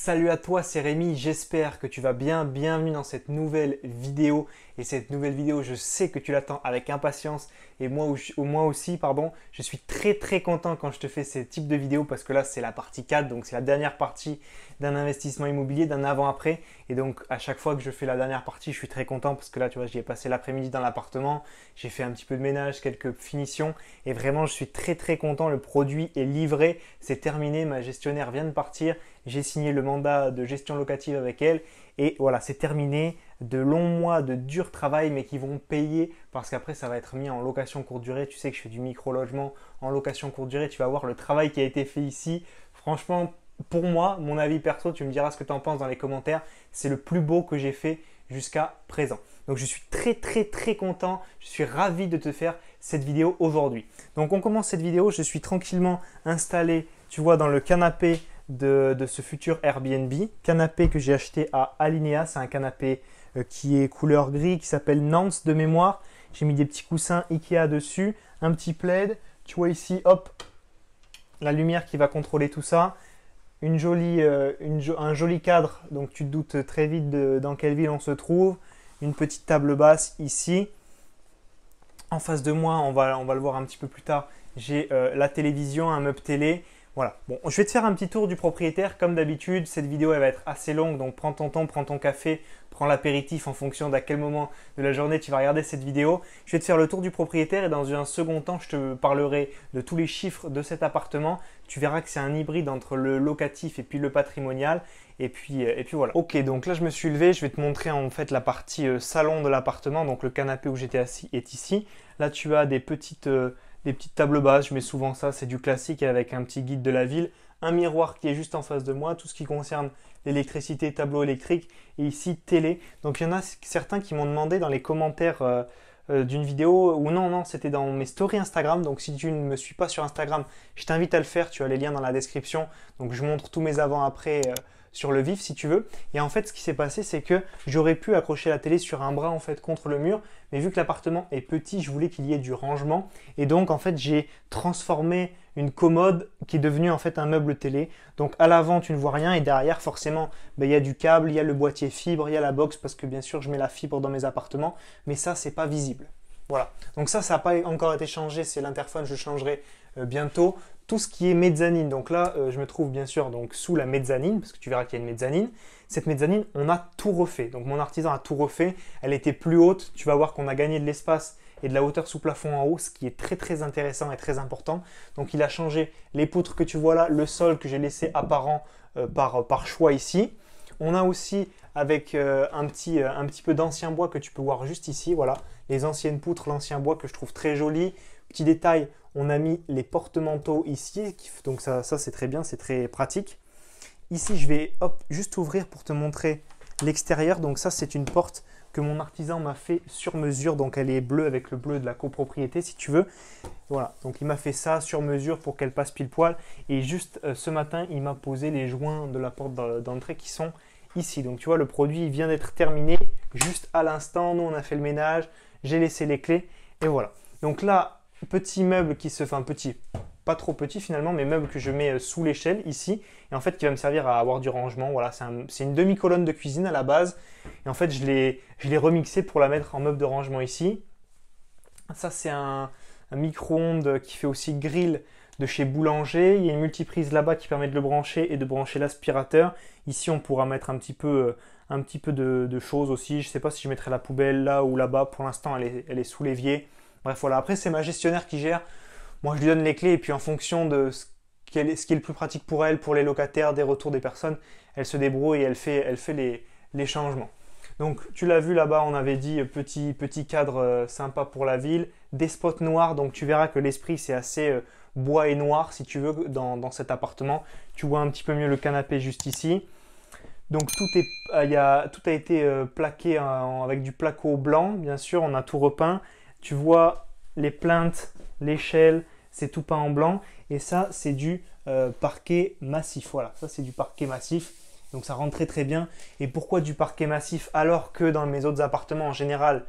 Salut à toi, c'est Rémi, j'espère que tu vas bien. Bienvenue dans cette nouvelle vidéo. Et cette nouvelle vidéo, je sais que tu l'attends avec impatience. Et moi aussi, pardon, je suis très content quand je te fais ces types de vidéos parce que là, c'est la partie 4. Donc, c'est la dernière partie d'un investissement immobilier, d'un avant-après. Et donc, à chaque fois que je fais la dernière partie, je suis très content parce que là, tu vois, j'y ai passé l'après-midi dans l'appartement. J'ai fait un petit peu de ménage, quelques finitions. Et vraiment, je suis très content. Le produit est livré, c'est terminé. Ma gestionnaire vient de partir. J'ai signé le mandat de gestion locative avec elle et voilà, c'est terminé. De longs mois de dur travail mais qui vont payer parce qu'après ça va être mis en location courte durée. Tu sais que je fais du micro-logement en location courte durée. Tu vas voir le travail qui a été fait ici. Franchement, pour moi, mon avis perso, tu me diras ce que tu en penses dans les commentaires. C'est le plus beau que j'ai fait jusqu'à présent. Donc je suis très content. Je suis ravi de te faire cette vidéo aujourd'hui. Donc on commence cette vidéo. Je suis tranquillement installé, tu vois, dans le canapé de ce futur Airbnb. Canapé que j'ai acheté à Alinea. C'est un canapé qui est couleur gris, qui s'appelle Nance de mémoire. J'ai mis des petits coussins Ikea dessus, un petit plaid. Tu vois ici, hop, la lumière qui va contrôler tout ça. Un joli cadre, donc tu te doutes très vite dans quelle ville on se trouve. Une petite table basse ici. En face de moi, on va le voir un petit peu plus tard, j'ai la télévision, un meuble télé. Voilà, bon, je vais te faire un petit tour du propriétaire comme d'habitude. Cette vidéo elle va être assez longue, donc prends ton temps, prends ton café, prends l'apéritif en fonction d'à quel moment de la journée tu vas regarder cette vidéo. Je vais te faire le tour du propriétaire et dans un second temps, je te parlerai de tous les chiffres de cet appartement. Tu verras que c'est un hybride entre le locatif et puis le patrimonial. Et puis voilà. Ok, donc là je me suis levé, je vais te montrer en fait la partie salon de l'appartement. Donc le canapé où j'étais assis est ici. Là tu as des petites tables basses, je mets souvent ça, c'est du classique avec un petit guide de la ville, un miroir qui est juste en face de moi, tout ce qui concerne l'électricité, tableau électrique et ici télé. Donc il y en a certains qui m'ont demandé dans les commentaires d'une vidéo, ou non, c'était dans mes stories Instagram, donc si tu ne me suis pas sur Instagram, je t'invite à le faire, tu as les liens dans la description, donc je montre tous mes avant-après sur le vif si tu veux. Et en fait ce qui s'est passé c'est que j'aurais pu accrocher la télé sur un bras en fait contre le mur, mais vu que l'appartement est petit, je voulais qu'il y ait du rangement et donc en fait j'ai transformé une commode qui est devenue en fait un meuble télé. Donc à l'avant tu ne vois rien et derrière forcément il y a du câble, il y a le boîtier fibre, il y a la box parce que bien sûr je mets la fibre dans mes appartements, mais ça c'est pas visible. Voilà, donc ça n'a pas encore été changé, c'est l'interphone, je le changerai bientôt. Tout ce qui est mezzanine, donc là je me trouve bien sûr donc, sous la mezzanine, parce que tu verras qu'il y a une mezzanine. Cette mezzanine, on a tout refait, donc mon artisan a tout refait, elle était plus haute, tu vas voir qu'on a gagné de l'espace et de la hauteur sous plafond en haut, ce qui est très intéressant et très important. Donc il a changé les poutres que tu vois là, le sol que j'ai laissé apparent par choix ici. On a aussi avec un petit peu d'ancien bois que tu peux voir juste ici, voilà, les anciennes poutres, l'ancien bois que je trouve très joli. Petit détail, on a mis les porte-manteaux ici, donc ça c'est très bien, c'est très pratique. Ici, je vais juste ouvrir pour te montrer l'extérieur. Donc ça, c'est une porte que mon artisan m'a fait sur mesure. Donc elle est bleue avec le bleu de la copropriété si tu veux. Voilà, donc il m'a fait ça sur mesure pour qu'elle passe pile poil. Et juste ce matin, il m'a posé les joints de la porte d'entrée qui sont ici. Donc tu vois, le produit il vient d'être terminé juste à l'instant. Nous, on a fait le ménage, j'ai laissé les clés et voilà. Donc là, petit meuble qui se fait un petit, pas trop petit finalement, mais meuble que je mets sous l'échelle ici et en fait qui va me servir à avoir du rangement. Voilà, c'est une demi-colonne de cuisine à la base et en fait je l'ai remixé pour la mettre en meuble de rangement ici. Ça c'est un micro-ondes qui fait aussi grill de chez Boulanger. Il y a une multiprise là-bas qui permet de le brancher et de brancher l'aspirateur. Ici on pourra mettre un petit peu de choses aussi. Je ne sais pas si je mettrai la poubelle là ou là-bas. Pour l'instant elle est sous l'évier. Bref voilà, après c'est ma gestionnaire qui gère. Moi, je lui donne les clés et puis en fonction de ce qui est le plus pratique pour elle, pour les locataires, des retours des personnes, elle se débrouille et elle fait les changements. Donc, tu l'as vu là-bas, on avait dit petit cadre sympa pour la ville, des spots noirs. Donc, tu verras que l'esprit, c'est assez bois et noir, si tu veux, dans cet appartement. Tu vois un petit peu mieux le canapé juste ici. Donc, tout a été plaqué avec du placo blanc, bien sûr, on a tout repeint. Tu vois les plinthes, l'échelle, c'est tout peint en blanc et ça c'est du parquet massif. Voilà, ça c'est du parquet massif, donc ça rentre très bien. Et pourquoi du parquet massif alors que dans mes autres appartements en général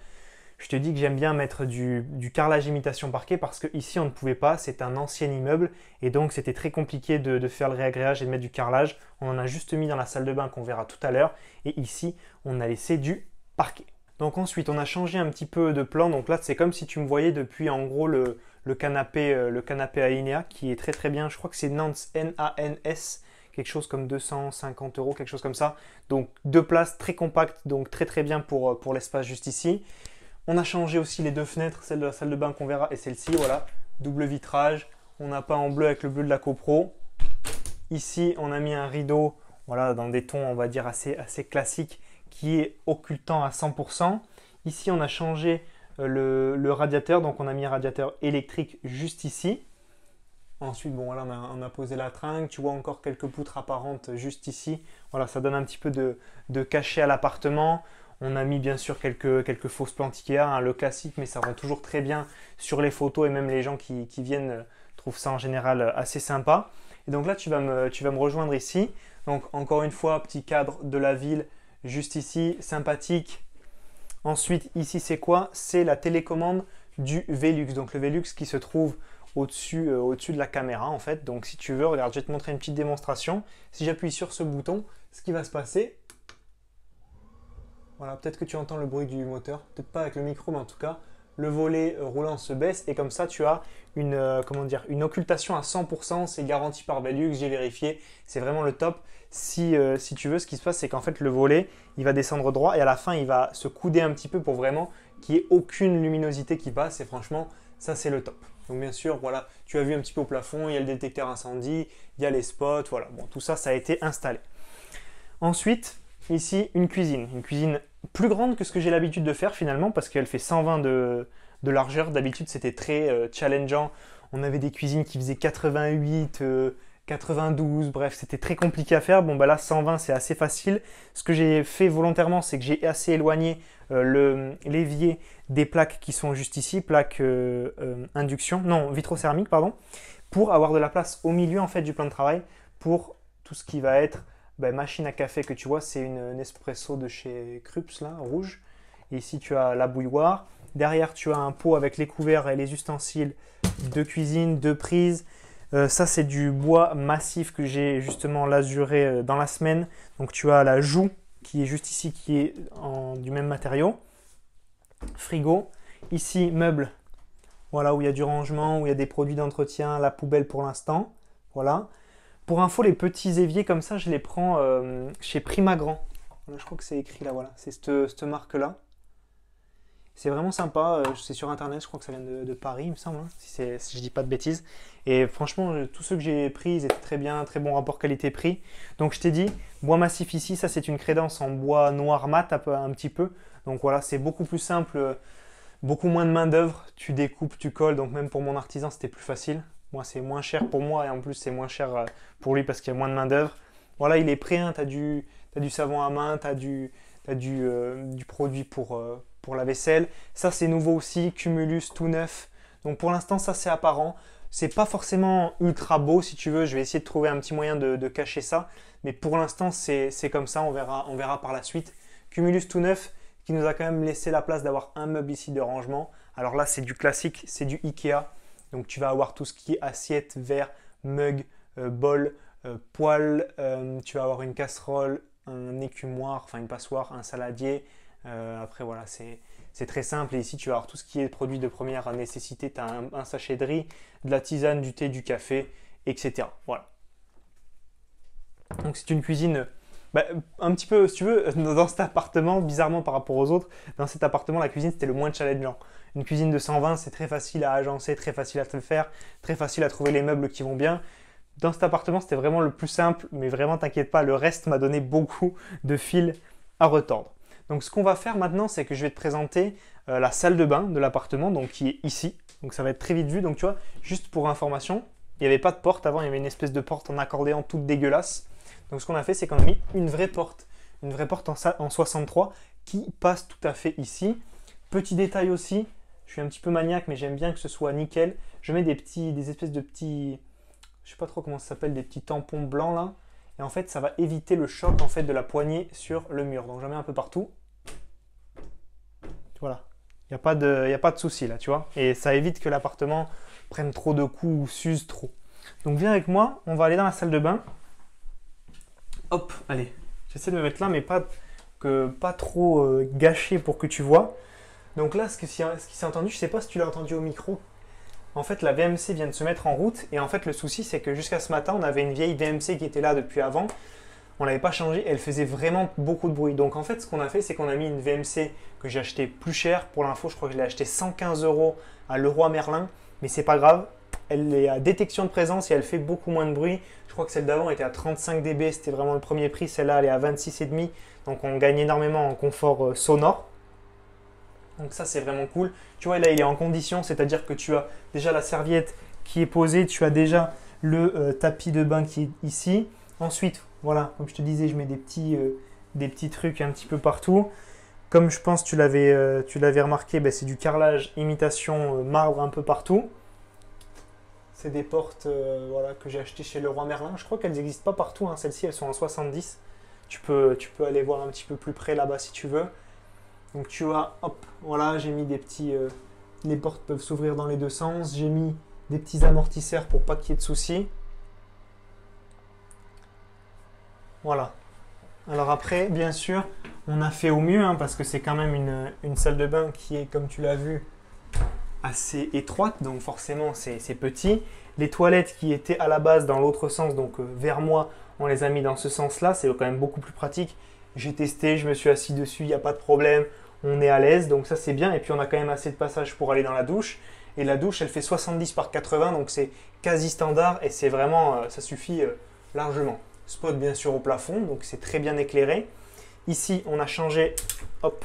Je te dis que j'aime bien mettre du carrelage imitation parquet parce qu'ici on ne pouvait pas, c'est un ancien immeuble et donc c'était très compliqué de faire le réagréage et de mettre du carrelage. On en a juste mis dans la salle de bain qu'on verra tout à l'heure et ici on a laissé du parquet. Donc ensuite on a changé un petit peu de plan, donc là c'est comme si tu me voyais depuis en gros le canapé Alinea qui est très très bien, je crois que c'est Nans, N-A-N-S, quelque chose comme 250 €, quelque chose comme ça. Donc deux places très compactes, donc très très bien pour l'espace juste ici. On a changé aussi les deux fenêtres, celle de la salle de bain qu'on verra et celle-ci, voilà, double vitrage. On a peint en bleu avec le bleu de la CoPro. Ici, on a mis un rideau, voilà, dans des tons, on va dire, assez classiques, qui est occultant à 100%. Ici, on a changé le radiateur, donc on a mis un radiateur électrique juste ici. Ensuite, bon, voilà, on a posé la tringle. Tu vois encore quelques poutres apparentes juste ici. Voilà, ça donne un petit peu de cachet à l'appartement. On a mis bien sûr quelques fausses plantes Ikea, hein, le classique, mais ça rend toujours très bien sur les photos et même les gens qui viennent trouvent ça en général assez sympa. Et donc là, tu vas me rejoindre ici. Donc encore une fois, petit cadre de la ville juste ici, sympathique. Ensuite, ici, c'est quoi? C'est la télécommande du Velux. Donc le Velux qui se trouve au-dessus de la caméra en fait. Donc si tu veux, regarde, je vais te montrer une petite démonstration. Si j'appuie sur ce bouton, ce qui va se passer, voilà, peut-être que tu entends le bruit du moteur, peut-être pas avec le micro, mais en tout cas, le volet roulant se baisse et comme ça, tu as une occultation à 100%. C'est garanti par Velux, j'ai vérifié, c'est vraiment le top. Si tu veux, ce qui se passe, c'est qu'en fait, le volet, il va descendre droit et à la fin, il va se couder un petit peu pour vraiment qu'il n'y ait aucune luminosité qui passe et franchement, ça, c'est le top. Donc bien sûr, voilà, tu as vu un petit peu au plafond, il y a le détecteur incendie, il y a les spots, voilà, bon, tout ça, ça a été installé. Ensuite, ici, une cuisine plus grande que ce que j'ai l'habitude de faire finalement parce qu'elle fait 120 de largeur. D'habitude, c'était très challengeant. On avait des cuisines qui faisaient 88, 92, bref, c'était très compliqué à faire. Bon, bah là, 120, c'est assez facile. Ce que j'ai fait volontairement, c'est que j'ai assez éloigné l'évier des plaques qui sont juste ici, plaques induction, non, vitrocéramique, pardon, pour avoir de la place au milieu en fait du plan de travail pour tout ce qui va être machine à café que tu vois, c'est une Nespresso de chez Krups, là, rouge. Et ici, tu as la bouilloire. Derrière, tu as un pot avec les couverts et les ustensiles de cuisine, de prise. Ça, c'est du bois massif que j'ai justement lasuré dans la semaine. Donc, tu as la joue qui est juste ici, qui est du même matériau. Frigo. Ici, meuble. Voilà, où il y a du rangement, où il y a des produits d'entretien, la poubelle pour l'instant. Voilà. Pour info, les petits éviers comme ça, je les prends chez Primagrand. Voilà, je crois que c'est écrit là, voilà. C'est cette marque-là. C'est vraiment sympa. C'est sur Internet, je crois que ça vient de Paris, il me semble, hein, si je dis pas de bêtises. Et franchement, tous ceux que j'ai pris, ils étaient très bien, très bon rapport qualité-prix. Donc je t'ai dit, bois massif ici, ça c'est une crédence en bois noir mat un petit peu. Donc voilà, c'est beaucoup plus simple, beaucoup moins de main d'œuvre. Tu découpes, tu colles, donc même pour mon artisan, c'était plus facile. Moi, c'est moins cher pour moi et en plus, c'est moins cher pour lui parce qu'il y a moins de main-d'œuvre. Voilà, il est prêt. Hein, tu as du savon à main, tu as du produit pour la vaisselle. Ça, c'est nouveau aussi. Cumulus, tout neuf. Donc, pour l'instant, ça, c'est apparent. C'est pas forcément ultra beau, si tu veux. Je vais essayer de trouver un petit moyen de cacher ça. Mais pour l'instant, c'est comme ça. On verra par la suite. Cumulus, tout neuf, qui nous a quand même laissé la place d'avoir un meuble ici de rangement. Alors là, c'est du classique, c'est du Ikea. Donc tu vas avoir tout ce qui est assiette, verre, mug, bol, poêle, tu vas avoir une casserole, un écumoire, enfin une passoire, un saladier. Après voilà, c'est très simple. Et ici tu vas avoir tout ce qui est produit de première nécessité. Tu as un sachet de riz, de la tisane, du thé, du café, etc. Voilà. Donc c'est une cuisine un petit peu, si tu veux, dans cet appartement, bizarrement par rapport aux autres, dans cet appartement, la cuisine c'était le moins challengeant. Une cuisine de 120, c'est très facile à agencer, très facile à te faire, très facile à trouver les meubles qui vont bien. Dans cet appartement, c'était vraiment le plus simple, mais vraiment, t'inquiète pas, le reste m'a donné beaucoup de fil à retordre. Donc, ce qu'on va faire maintenant, c'est que je vais te présenter la salle de bain de l'appartement, donc qui est ici. Donc, ça va être très vite vu. Donc, tu vois, juste pour information, il n'y avait pas de porte avant, il y avait une espèce de porte en accordéon toute dégueulasse. Donc, ce qu'on a fait, c'est qu'on a mis une vraie porte en 63 qui passe tout à fait ici. Petit détail aussi, je suis un petit peu maniaque, mais j'aime bien que ce soit nickel. Je mets des espèces de petits, je sais pas trop comment ça s'appelle, des petits tampons blancs là. Et en fait, ça va éviter le choc en fait de la poignée sur le mur. Donc, j'en mets un peu partout. Voilà. y a pas de souci là, tu vois. Et ça évite que l'appartement prenne trop de coups ou s'use trop. Donc viens avec moi, on va aller dans la salle de bain. Hop, allez. J'essaie de me mettre là, mais pas trop gâché pour que tu vois. Donc là, ce qui s'est entendu, je ne sais pas si tu l'as entendu au micro. En fait, la VMC vient de se mettre en route. Et en fait, le souci, c'est que jusqu'à ce matin, on avait une vieille VMC qui était là depuis avant. On ne l'avait pas changée. Elle faisait vraiment beaucoup de bruit. Donc en fait, ce qu'on a fait, c'est qu'on a mis une VMC que j'ai achetée plus cher. Pour l'info, je crois que je l'ai achetée 115 € à Leroy Merlin. Mais c'est pas grave. Elle est à détection de présence et elle fait beaucoup moins de bruit. Je crois que celle d'avant était à 35 dB. C'était vraiment le premier prix. Celle-là, elle est à 26,5. Donc on gagne énormément en confort sonore. Donc ça, c'est vraiment cool. Tu vois, là, il est en condition, c'est-à-dire que tu as déjà la serviette qui est posée, tu as déjà le tapis de bain qui est ici. Ensuite, voilà, comme je te disais, je mets des petits trucs un petit peu partout. Comme je pense que tu l'avais remarqué, ben, c'est du carrelage imitation marbre un peu partout. C'est des portes voilà, que j'ai achetées chez Leroy Merlin. Je crois qu'elles n'existent pas partout, hein. Celles-ci, elles sont en 70. Tu peux aller voir un petit peu plus près là-bas si tu veux. Donc tu vois, hop, voilà, j'ai mis des petits... les portes peuvent s'ouvrir dans les deux sens. J'ai mis des petits amortisseurs pour pas qu'il y ait de soucis. Voilà. Alors après, bien sûr, on a fait au mieux, hein, parce que c'est quand même une salle de bain qui est, comme tu l'as vu, assez étroite. Donc forcément, c'est petit. Les toilettes qui étaient à la base dans l'autre sens, donc vers moi, on les a mis dans ce sens-là. C'est quand même beaucoup plus pratique. J'ai testé, je me suis assis dessus, il n'y a pas de problème. On est à l'aise, donc ça c'est bien. Et puis on a quand même assez de passage pour aller dans la douche. Et la douche, elle fait 70 par 80, donc c'est quasi standard et c'est vraiment, ça suffit largement. Spot bien sûr au plafond, donc c'est très bien éclairé. Ici, on a changé, hop,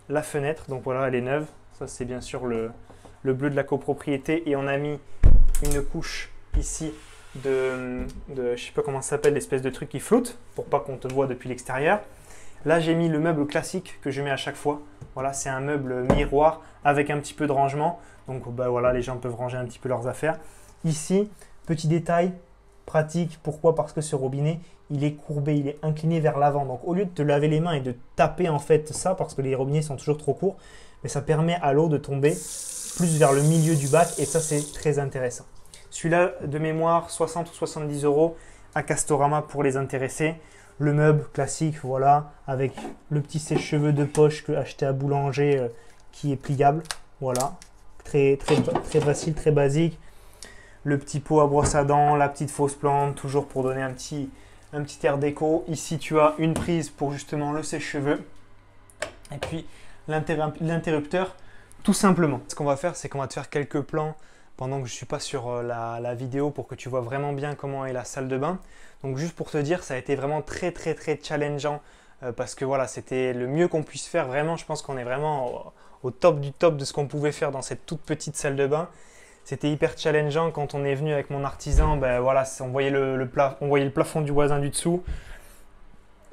la fenêtre. Donc voilà, elle est neuve. Ça c'est bien sûr le bleu de la copropriété. Et on a mis une couche ici de je sais pas comment ça s'appelle, l'espèce de truc qui flotte pour pas qu'on te voit depuis l'extérieur. Là, j'ai mis le meuble classique que je mets à chaque fois. Voilà, c'est un meuble miroir avec un petit peu de rangement. Donc, bah, voilà, les gens peuvent ranger un petit peu leurs affaires. Ici, petit détail pratique. Pourquoi? Parce que ce robinet, il est courbé, il est incliné vers l'avant. Donc, au lieu de te laver les mains et de taper en fait ça, parce que les robinets sont toujours trop courts, mais ça permet à l'eau de tomber plus vers le milieu du bac. Et ça, c'est très intéressant. Celui-là, de mémoire, 60 ou 70 € à Castorama pour les intéressés. Le meuble classique, voilà, avec le petit sèche-cheveux de poche que acheté à Boulanger qui est pliable. Voilà, très facile, très basique. Le petit pot à brosse à dents, la petite fausse plante, toujours pour donner un petit air déco. Ici, tu as une prise pour justement le sèche-cheveux. Et puis, l'interrupteur, tout simplement. Ce qu'on va faire, c'est qu'on va te faire quelques plans pendant que je ne suis pas sur la vidéo pour que tu vois vraiment bien comment est la salle de bain. Donc juste pour te dire, ça a été vraiment très challengeant parce que voilà, c'était le mieux qu'on puisse faire. Vraiment, je pense qu'on est vraiment au top du top de ce qu'on pouvait faire dans cette toute petite salle de bain. C'était hyper challengeant quand on est venu avec mon artisan. Ben voilà, on voyait le plafond du voisin du dessous.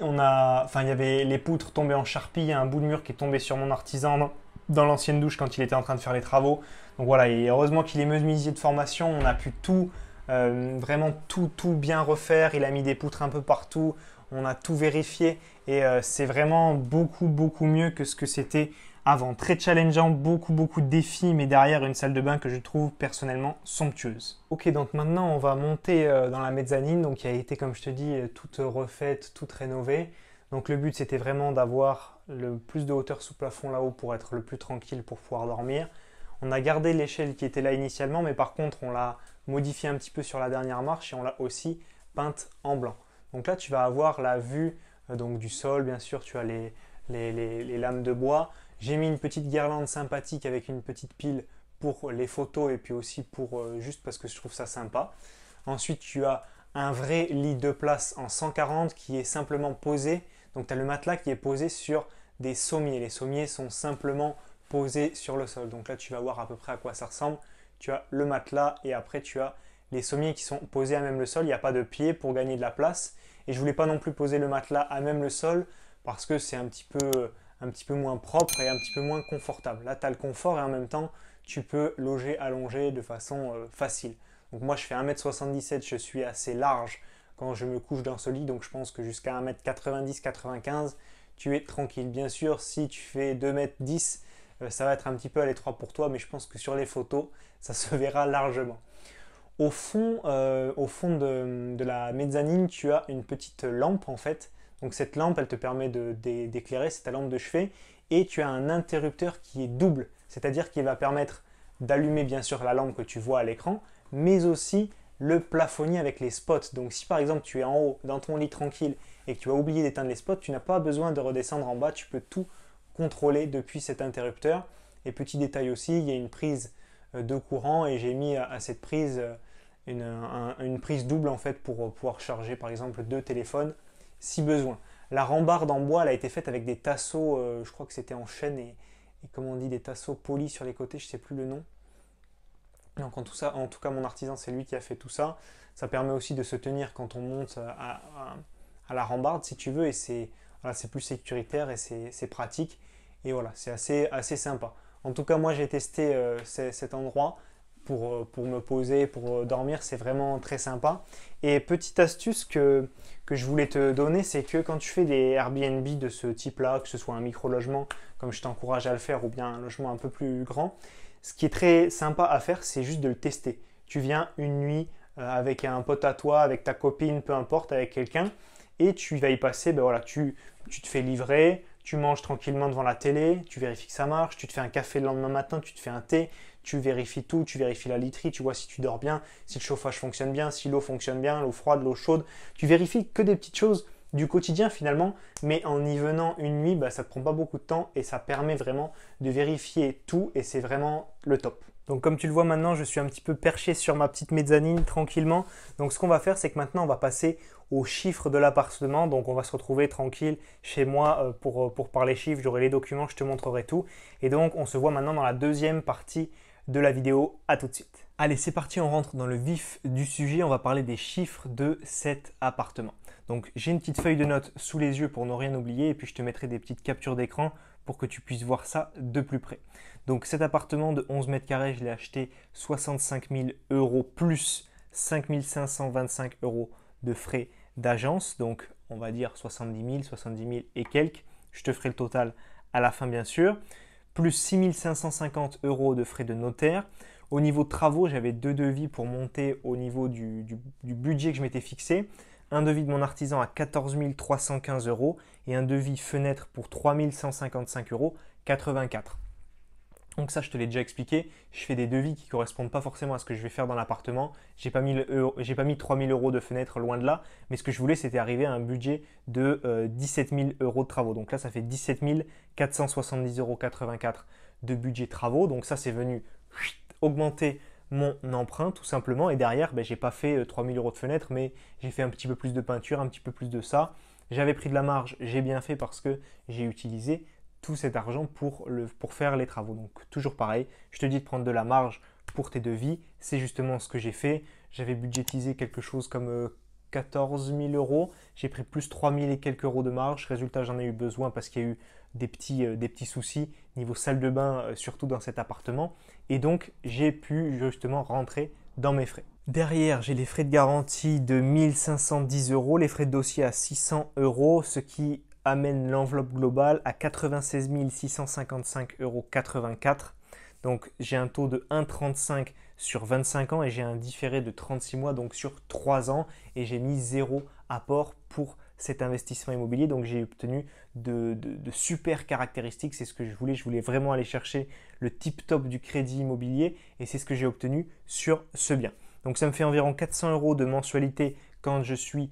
Il y avait les poutres tombées en charpie, il y a un bout de mur qui est tombé sur mon artisan dans l'ancienne douche quand il était en train de faire les travaux. Donc voilà, et heureusement qu'il est menuisier de formation, on a pu vraiment tout bien refaire. Il a mis des poutres un peu partout, on a tout vérifié et c'est vraiment beaucoup mieux que ce que c'était avant. Très challengeant, beaucoup de défis, mais derrière une salle de bain que je trouve personnellement somptueuse. Ok, donc maintenant on va monter dans la mezzanine, donc qui a été, comme je te dis, toute refaite, toute rénovée. Donc le but c'était vraiment d'avoir le plus de hauteur sous plafond là-haut pour être le plus tranquille pour pouvoir dormir. On a gardé l'échelle qui était là initialement, mais par contre on l'a modifié un petit peu sur la dernière marche et on l'a aussi peinte en blanc. Donc là tu vas avoir la vue donc du sol, bien sûr tu as les lames de bois. J'ai mis une petite guirlande sympathique avec une petite pile pour les photos et puis aussi pour juste parce que je trouve ça sympa. Ensuite tu as un vrai lit de place en 140 qui est simplement posé. Donc tu as le matelas qui est posé sur des sommiers. Les sommiers sont simplement posés sur le sol. Donc là tu vas voir à peu près à quoi ça ressemble. Tu as le matelas et après tu as les sommiers qui sont posés à même le sol. Il n'y a pas de pied pour gagner de la place. Et je ne voulais pas non plus poser le matelas à même le sol parce que c'est un petit peu moins propre et un petit peu moins confortable. Là tu as le confort et en même temps tu peux loger allongé de façon facile. Donc moi je fais 1m77, je suis assez large quand je me couche dans ce lit. Donc je pense que jusqu'à 1m90, 95, tu es tranquille. Bien sûr si tu fais 2m10, ça va être un petit peu à l'étroit pour toi, mais je pense que sur les photos, ça se verra largement. Au fond de la mezzanine, tu as une petite lampe en fait. Donc cette lampe, elle te permet d'éclairer, c'est ta lampe de chevet. Et tu as un interrupteur qui est double, c'est-à-dire qu'il va permettre d'allumer bien sûr la lampe que tu vois à l'écran, mais aussi le plafonnier avec les spots. Donc si par exemple tu es en haut dans ton lit tranquille et que tu as oublié d'éteindre les spots, tu n'as pas besoin de redescendre en bas, tu peux tout contrôler depuis cet interrupteur. Et petit détail aussi, il y a une prise de courant et j'ai mis à cette prise une prise double en fait pour pouvoir charger par exemple deux téléphones si besoin. La rambarde en bois elle a été faite avec des tasseaux, je crois que c'était en chêne et comment on dit, des tasseaux polis sur les côtés, je ne sais plus le nom. Donc en tout cas mon artisan c'est lui qui a fait tout ça. Ça permet aussi de se tenir quand on monte à la rambarde si tu veux et c'est plus sécuritaire et c'est pratique et voilà c'est assez sympa. En tout cas moi j'ai testé cet endroit pour me poser, pour dormir, c'est vraiment très sympa. Et petite astuce que je voulais te donner, c'est que quand tu fais des Airbnb de ce type-là, que ce soit un micro-logement, comme je t'encourage à le faire, ou bien un logement un peu plus grand, ce qui est très sympa à faire, c'est juste de le tester. Tu viens une nuit avec un pote à toi, avec ta copine, peu importe, avec quelqu'un, et tu vas y passer, ben voilà, tu te fais livrer, tu manges tranquillement devant la télé, tu vérifies que ça marche, tu te fais un café le lendemain matin, tu te fais un thé, tu vérifies tout, tu vérifies la literie, tu vois si tu dors bien, si le chauffage fonctionne bien, si l'eau fonctionne bien, l'eau froide, l'eau chaude. Tu vérifies que des petites choses du quotidien finalement, mais en y venant une nuit, bah, ça ne te prend pas beaucoup de temps et ça permet vraiment de vérifier tout et c'est vraiment le top. Donc comme tu le vois maintenant, je suis un petit peu perché sur ma petite mezzanine tranquillement. Donc ce qu'on va faire, c'est que maintenant on va passer aux chiffres de l'appartement. Donc on va se retrouver tranquille chez moi pour parler chiffres. J'aurai les documents, je te montrerai tout. Et donc on se voit maintenant dans la deuxième partie de la vidéo. À tout de suite. Allez, c'est parti, on rentre dans le vif du sujet. On va parler des chiffres de cet appartement. Donc j'ai une petite feuille de notes sous les yeux pour ne rien oublier et puis je te mettrai des petites captures d'écran pour que tu puisses voir ça de plus près. Donc cet appartement de 11 mètres carrés, je l'ai acheté 65 000 euros plus 5 525 euros de frais d'agence. Donc on va dire 70 000 et quelques. Je te ferai le total à la fin bien sûr. Plus 6 550 euros de frais de notaire. Au niveau de travaux, j'avais deux devis pour monter au niveau du budget que je m'étais fixé. Un devis de mon artisan à 14 315 euros et un devis fenêtre pour 3 155 euros 84. Donc ça, je te l'ai déjà expliqué. Je fais des devis qui ne correspondent pas forcément à ce que je vais faire dans l'appartement. J'ai pas mis 3 000 euros de fenêtre, loin de là. Mais ce que je voulais, c'était arriver à un budget de 17 000 euros de travaux. Donc là, ça fait 17 470,84 euros de budget travaux. Donc ça, c'est venu augmenter mon emprunt tout simplement. Et derrière, je n'ai pas fait 3 000 euros de fenêtre, mais j'ai fait un petit peu plus de peinture, un petit peu plus de ça. J'avais pris de la marge, j'ai bien fait parce que j'ai utilisé tout cet argent pour faire les travaux. Donc toujours pareil, je te dis de prendre de la marge pour tes devis. C'est justement ce que j'ai fait. J'avais budgétisé quelque chose comme 14 000 euros. J'ai pris plus 3 000 et quelques euros de marge. Résultat, j'en ai eu besoin parce qu'il y a eu des petits soucis niveau salle de bain, surtout dans cet appartement. Et donc, j'ai pu justement rentrer dans mes frais. Derrière, j'ai les frais de garantie de 1 510 euros, les frais de dossier à 600 euros, ce qui amène l'enveloppe globale à 96 655,84 euros. Donc j'ai un taux de 1,35 sur 25 ans et j'ai un différé de 36 mois, donc sur 3 ans. Et j'ai mis 0 apport pour cet investissement immobilier. Donc j'ai obtenu de super caractéristiques. C'est ce que je voulais. Je voulais vraiment aller chercher le tip top du crédit immobilier et c'est ce que j'ai obtenu sur ce bien. Donc ça me fait environ 400 euros de mensualité quand je suis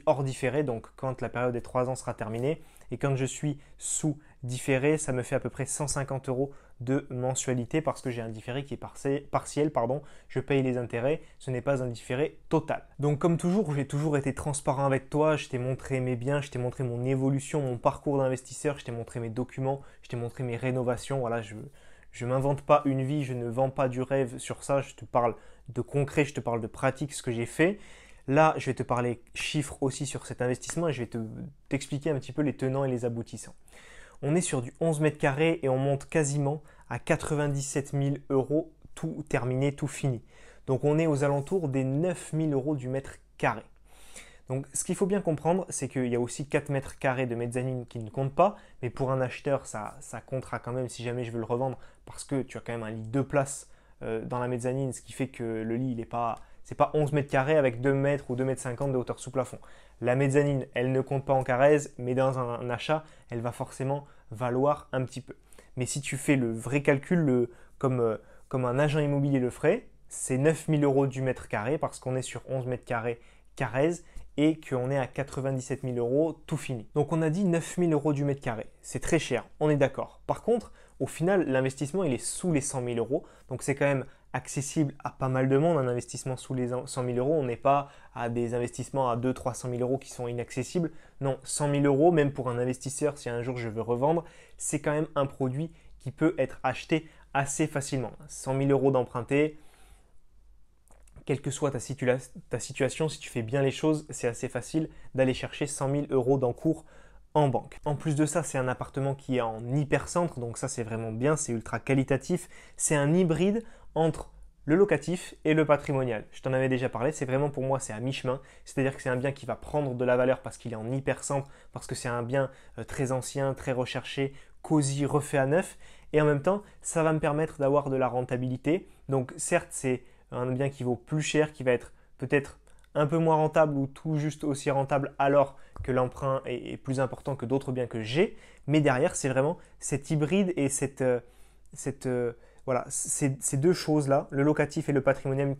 hors différé, donc quand la période des 3 ans sera terminée. Et quand je suis sous différé, ça me fait à peu près 150 euros de mensualité parce que j'ai un différé qui est partiel. Je paye les intérêts, ce n'est pas un différé total. Donc comme toujours, j'ai toujours été transparent avec toi. Je t'ai montré mes biens, je t'ai montré mon évolution, mon parcours d'investisseur, je t'ai montré mes documents, je t'ai montré mes rénovations. Voilà, je ne m'invente pas une vie, je ne vends pas du rêve sur ça. Je te parle de concret, je te parle de pratique, ce que j'ai fait. Là, je vais te parler chiffres aussi sur cet investissement et je vais t'expliquer un petit peu les tenants et les aboutissants. On est sur du 11 mètres carrés et on monte quasiment à 97 000 euros, tout terminé, tout fini. Donc on est aux alentours des 9 000 euros du mètre carré. Donc ce qu'il faut bien comprendre, c'est qu'il y a aussi 4 mètres carrés de mezzanine qui ne comptent pas, mais pour un acheteur, ça comptera quand même si jamais je veux le revendre, parce que tu as quand même un lit 2 places dans la mezzanine, ce qui fait que le lit, c'est pas 11 mètres carrés avec 2 mètres ou 2 mètres 50 de hauteur sous plafond. La mezzanine, elle ne compte pas en Carrez, mais dans un achat, elle va forcément valoir un petit peu. Mais si tu fais le vrai calcul, comme un agent immobilier le ferait, c'est 9 000 euros du mètre carré parce qu'on est sur 11 mètres carrés Carrez et qu'on est à 97 000 euros tout fini. Donc on a dit 9 000 euros du mètre carré. C'est très cher, on est d'accord. Par contre, au final, l'investissement, il est sous les 100 000 euros. Donc c'est quand même accessible à pas mal de monde, un investissement sous les 100 000 euros. On n'est pas à des investissements à 200-300 000 euros qui sont inaccessibles. Non, 100 000 euros, même pour un investisseur, si un jour je veux revendre, c'est quand même un produit qui peut être acheté assez facilement. 100 000 euros d'emprunter, quelle que soit ta situation, si tu fais bien les choses, c'est assez facile d'aller chercher 100 000 euros d'encours en banque. En plus de ça, c'est un appartement qui est en hypercentre, donc ça c'est vraiment bien, c'est ultra qualitatif. C'est un hybride entre le locatif et le patrimonial. Je t'en avais déjà parlé, c'est vraiment pour moi, c'est à mi-chemin. C'est-à-dire que c'est un bien qui va prendre de la valeur parce qu'il est en hypercentre, parce que c'est un bien très ancien, très recherché, cosy, refait à neuf. Et en même temps, ça va me permettre d'avoir de la rentabilité. Donc certes, c'est un bien qui vaut plus cher, qui va être peut-être un peu moins rentable ou tout juste aussi rentable alors que l'emprunt est plus important que d'autres biens que j'ai. Mais derrière, c'est vraiment cet hybride et voilà, ces deux choses-là, le locatif et le patrimonial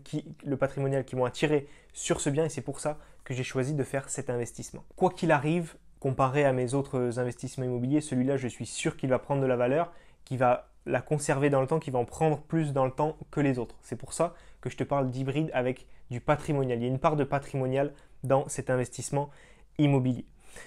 qui m'ont attiré sur ce bien et c'est pour ça que j'ai choisi de faire cet investissement. Quoi qu'il arrive, comparé à mes autres investissements immobiliers, celui-là, je suis sûr qu'il va prendre de la valeur, qu'il va la conserver dans le temps, qu'il va en prendre plus dans le temps que les autres. C'est pour ça que je te parle d'hybride avec du patrimonial. Il y a une part de patrimonial dans cet investissement immobilier.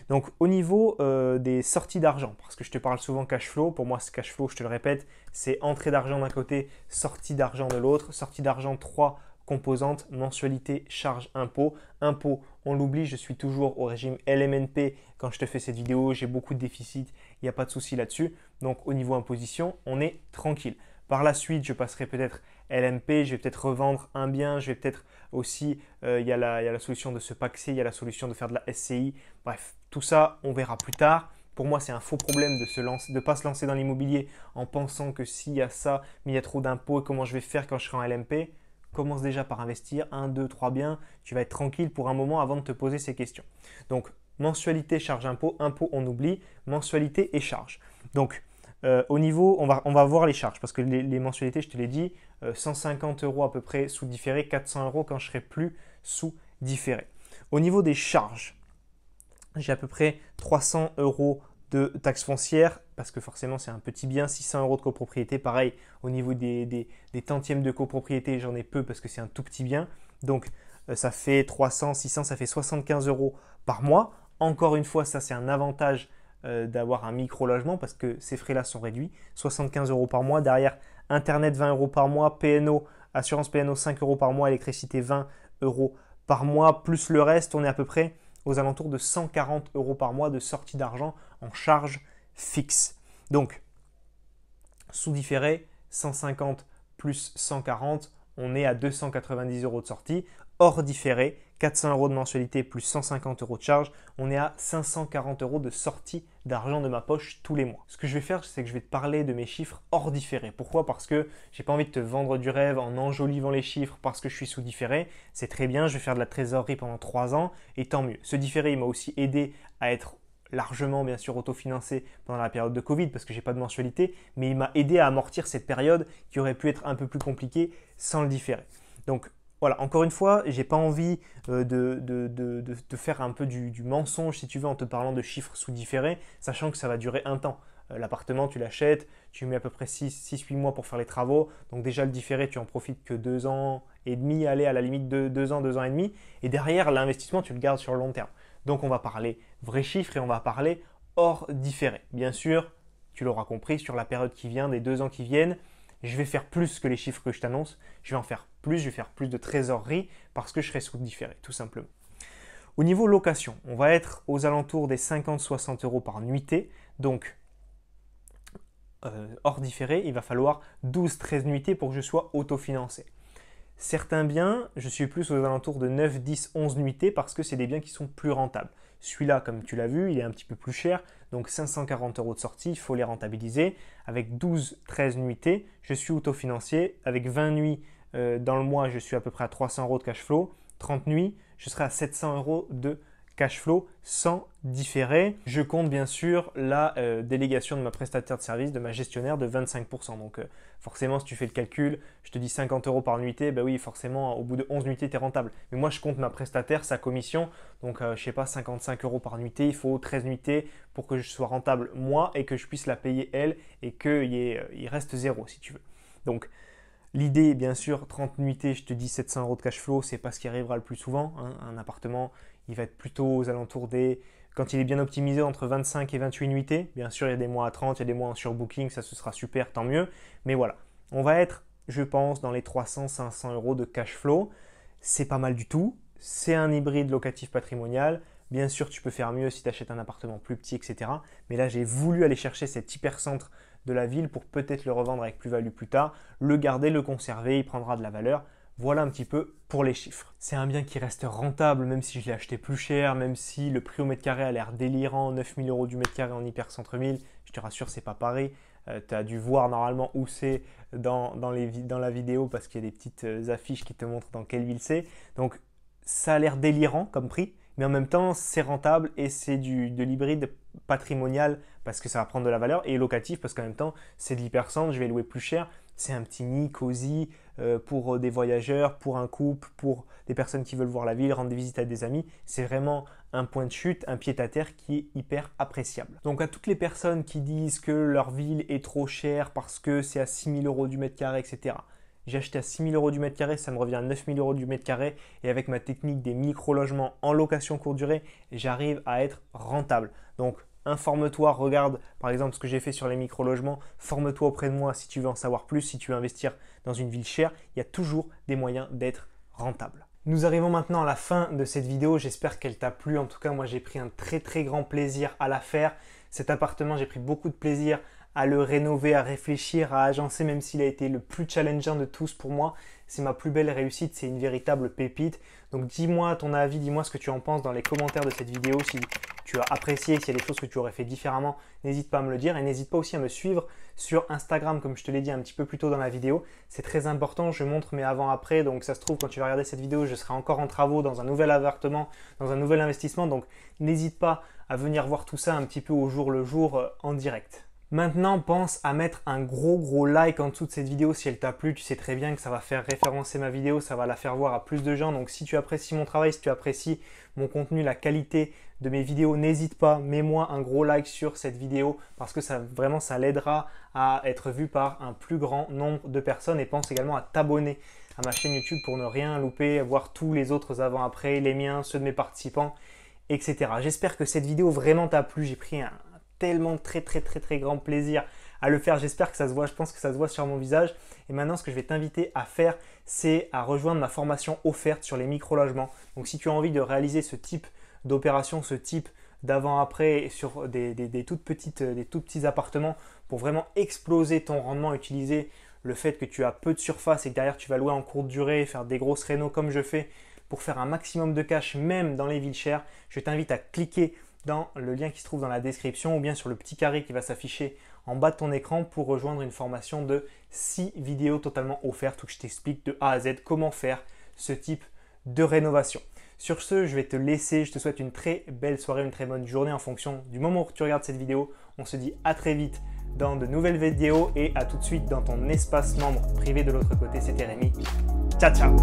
Donc au niveau des sorties d'argent, parce que je te parle souvent cash flow, pour moi ce cash flow, je te le répète, c'est entrée d'argent d'un côté, sortie d'argent de l'autre. Sortie d'argent, 3 composantes, mensualité, charge, impôt. Impôt, on l'oublie, je suis toujours au régime LMNP quand je te fais cette vidéo, j'ai beaucoup de déficits, il n'y a pas de souci là-dessus. Donc au niveau imposition, on est tranquille. Par la suite, je passerai peut-être LMP, je vais peut-être revendre un bien, je vais peut-être aussi, il y a la solution de se paxer, il y a la solution de faire de la SCI. Bref, tout ça, on verra plus tard. Pour moi, c'est un faux problème de ne pas se lancer dans l'immobilier en pensant que s'il y a ça, mais il y a trop d'impôts, comment je vais faire quand je serai en LMP? Commence déjà par investir 1, 2, 3 biens. Tu vas être tranquille pour un moment avant de te poser ces questions. Donc, mensualité, charge, impôt. Impôt, on oublie. Mensualité et charge. Donc, au niveau, on va voir les charges parce que les mensualités, je te l'ai dit, 150 euros à peu près sous différé, 400 euros quand je serai plus sous différé. Au niveau des charges, j'ai à peu près 300 euros de taxes foncières parce que forcément c'est un petit bien, 600 euros de copropriété. Pareil, au niveau des tantièmes de copropriété, j'en ai peu parce que c'est un tout petit bien. Donc ça fait 300, 600, ça fait 75 euros par mois. Encore une fois, ça c'est un avantage d'avoir un micro-logement parce que ces frais-là sont réduits. 75 euros par mois. Derrière, Internet 20 euros par mois, PNO, assurance PNO 5 euros par mois, électricité 20 euros par mois, plus le reste, on est à peu près aux alentours de 140 euros par mois de sortie d'argent en charge fixe. Donc, sous différé, 150 plus 140, on est à 290 euros de sortie. Hors différé, 400 euros de mensualité plus 150 euros de charge, on est à 540 euros de sortie d'argent de ma poche tous les mois. Ce que je vais faire, c'est que je vais te parler de mes chiffres hors différé. Pourquoi? Parce que j'ai pas envie de te vendre du rêve en enjolivant les chiffres parce que je suis sous différé. C'est très bien, je vais faire de la trésorerie pendant 3 ans et tant mieux. Ce différé, il m'a aussi aidé à être largement bien sûr autofinancé pendant la période de Covid parce que j'ai pas de mensualité, mais il m'a aidé à amortir cette période qui aurait pu être un peu plus compliquée sans le différé. Donc voilà, encore une fois, j'ai pas envie de faire un peu du mensonge si tu veux en te parlant de chiffres sous différé, sachant que ça va durer un temps. L'appartement, tu l'achètes, tu mets à peu près 6-8 mois pour faire les travaux. Donc déjà le différé, tu en profites que 2 ans et demi, allez à la limite de 2 ans, 2 ans et demi. Et derrière, l'investissement, tu le gardes sur le long terme. Donc on va parler vrais chiffres et on va parler hors différé. Bien sûr, tu l'auras compris, sur la période qui vient, des 2 ans qui viennent, je vais faire plus que les chiffres que je t'annonce. Je vais en faire plus, je vais faire plus de trésorerie parce que je serai sous différé, tout simplement. Au niveau location, on va être aux alentours des 50-60 euros par nuitée. Donc, hors différé, il va falloir 12-13 nuitées pour que je sois autofinancé. Certains biens, je suis plus aux alentours de 9, 10, 11 nuitées parce que c'est des biens qui sont plus rentables. Celui-là, comme tu l'as vu, il est un petit peu plus cher, donc 540 € de sortie, il faut les rentabiliser. Avec 12, 13 nuitées, je suis autofinancier. Avec 20 nuits dans le mois, je suis à peu près à 300 € de cash flow. 30 nuits, je serai à 700 € de cash flow sans différer. Je compte bien sûr la délégation de ma prestataire de service, de ma gestionnaire de 25%. Donc forcément, si tu fais le calcul, je te dis 50 € par nuitée, ben oui, forcément, au bout de 11 nuitées, tu es rentable. Mais moi, je compte ma prestataire, sa commission, donc je sais pas, 55 € par nuitée. Il faut 13 nuitées pour que je sois rentable moi et que je puisse la payer elle et qu'il reste zéro si tu veux. Donc, l'idée, bien sûr, 30 nuitées, je te dis 700 € de cash flow, c'est pas ce qui arrivera le plus souvent. Hein. Un appartement, il va être plutôt aux alentours des, quand il est bien optimisé, entre 25 et 28 nuitées. Bien sûr, il y a des mois à 30, il y a des mois en surbooking, ça ce sera super, tant mieux. Mais voilà, on va être, je pense, dans les 300-500 € de cash flow. C'est pas mal du tout. C'est un hybride locatif patrimonial. Bien sûr, tu peux faire mieux si tu achètes un appartement plus petit, etc. Mais là, j'ai voulu aller chercher cet hypercentre de la ville pour peut-être le revendre avec plus-value plus tard, le garder, le conserver, il prendra de la valeur. Voilà un petit peu pour les chiffres. C'est un bien qui reste rentable même si je l'ai acheté plus cher, même si le prix au mètre carré a l'air délirant, 9 000 € du mètre carré en hyper centre-ville. Je te rassure, c'est pas pareil. Tu as dû voir normalement où c'est dans la vidéo parce qu'il y a des petites affiches qui te montrent dans quelle ville c'est. Donc ça a l'air délirant comme prix, mais en même temps c'est rentable et c'est de l'hybride patrimonial parce que ça va prendre de la valeur et locatif parce qu'en même temps c'est de l'hypercentre, je vais louer plus cher. C'est un petit nid cosy pour des voyageurs, pour un couple, pour des personnes qui veulent voir la ville, rendre des visites à des amis. C'est vraiment un point de chute, un pied-à-terre qui est hyper appréciable. Donc à toutes les personnes qui disent que leur ville est trop chère parce que c'est à 6 000 € du mètre carré, etc. J'ai acheté à 6 000 € du mètre carré, ça me revient à 9 000 € du mètre carré et avec ma technique des micro-logements en location courte durée, j'arrive à être rentable. Donc informe-toi, regarde par exemple ce que j'ai fait sur les micro-logements, forme-toi auprès de moi si tu veux en savoir plus, si tu veux investir dans une ville chère, il y a toujours des moyens d'être rentable. Nous arrivons maintenant à la fin de cette vidéo, j'espère qu'elle t'a plu, en tout cas moi j'ai pris un très grand plaisir à la faire. Cet appartement, j'ai pris beaucoup de plaisir à le rénover, à réfléchir, à agencer, même s'il a été le plus challengeant de tous pour moi. C'est ma plus belle réussite, c'est une véritable pépite. Donc dis-moi ton avis, dis-moi ce que tu en penses dans les commentaires de cette vidéo. Si tu as apprécié, s'il y a des choses que tu aurais fait différemment, n'hésite pas à me le dire. Et n'hésite pas aussi à me suivre sur Instagram, comme je te l'ai dit un petit peu plus tôt dans la vidéo. C'est très important, je montre mes avant-après. Donc ça se trouve, quand tu vas regarder cette vidéo, je serai encore en travaux dans un nouvel appartement, dans un nouvel investissement. Donc n'hésite pas à venir voir tout ça un petit peu au jour le jour en direct. Maintenant, pense à mettre un gros like en dessous de cette vidéo si elle t'a plu. Tu sais très bien que ça va faire référencer ma vidéo, ça va la faire voir à plus de gens. Donc si tu apprécies mon travail, si tu apprécies mon contenu, la qualité de mes vidéos, n'hésite pas, mets-moi un gros like sur cette vidéo parce que ça l'aidera à être vu par un plus grand nombre de personnes. Et pense également à t'abonner à ma chaîne YouTube pour ne rien louper, voir tous les autres avant-après, les miens, ceux de mes participants, etc. J'espère que cette vidéo vraiment t'a plu. J'ai pris tellement très grand plaisir à le faire. J'espère que ça se voit, je pense que ça se voit sur mon visage. Et maintenant, ce que je vais t'inviter à faire, c'est à rejoindre ma formation offerte sur les micro-logements. Donc, si tu as envie de réaliser ce type d'opération, ce type d'avant-après sur des tout petits appartements pour vraiment exploser ton rendement, utiliser le fait que tu as peu de surface et que derrière tu vas louer en courte durée, faire des grosses rénaux comme je fais pour faire un maximum de cash même dans les villes chères, je t'invite à cliquer dans le lien qui se trouve dans la description ou bien sur le petit carré qui va s'afficher en bas de ton écran pour rejoindre une formation de 6 vidéos totalement offertes où je t'explique de A à Z comment faire ce type de rénovation. Sur ce, je vais te laisser. Je te souhaite une très belle soirée, une très bonne journée en fonction du moment où tu regardes cette vidéo. On se dit à très vite dans de nouvelles vidéos et à tout de suite dans ton espace membre privé de l'autre côté. C'était Rémi. Ciao, ciao!